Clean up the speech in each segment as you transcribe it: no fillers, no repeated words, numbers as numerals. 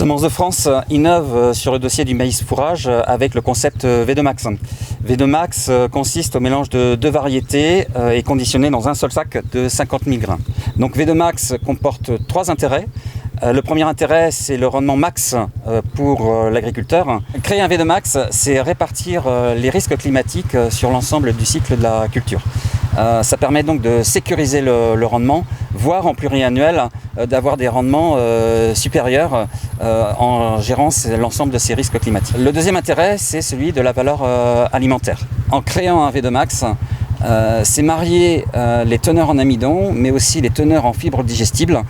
Semences de France innove sur le dossier du maïs fourrage avec le concept V2 Max. V2 Max consiste au mélange de deux variétés et conditionné dans un seul sac de 50 000 grains. Donc V2 Max comporte trois intérêts. Le premier intérêt, c'est le rendement max pour l'agriculteur. Créer un V2 Max, c'est répartir les risques climatiques sur l'ensemble du cycle de la culture. Ça permet donc de sécuriser le rendement, voire en pluriannuel, d'avoir des rendements supérieurs en gérant l'ensemble de ces risques climatiques. Le deuxième intérêt, c'est celui de la valeur alimentaire. En créant un V2 Max, c'est marier les teneurs en amidon, mais aussi les teneurs en fibres digestibles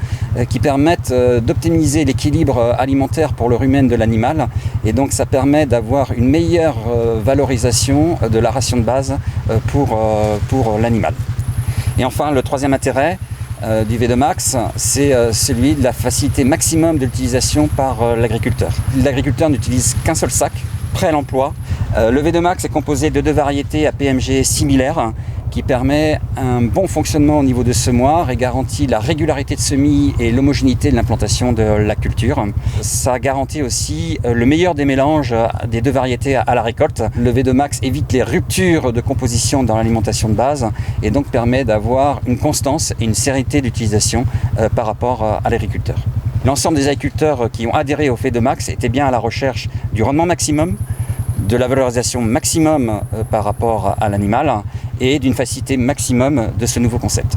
qui permettent d'optimiser l'équilibre alimentaire pour le rumen de l'animal. Et donc ça permet d'avoir une meilleure valorisation de la ration de base pour l'animal. Et enfin, le troisième intérêt du V2 Max, c'est celui de la facilité maximum de l'utilisation par l'agriculteur. L'agriculteur n'utilise qu'un seul sac, prêt à l'emploi. Le V2 Max est composé de deux variétés à PMG similaires qui permet un bon fonctionnement au niveau de semoir et garantit la régularité de semis et l'homogénéité de l'implantation de la culture. Ça garantit aussi le meilleur des mélanges des deux variétés à la récolte. Le V2 Max évite les ruptures de composition dans l'alimentation de base et donc permet d'avoir une constance et une sérénité d'utilisation par rapport à l'agriculteur. L'ensemble des agriculteurs qui ont adhéré au V2 Max étaient bien à la recherche du rendement maximum, de la valorisation maximum par rapport à l'animal et d'une facilité maximum de ce nouveau concept.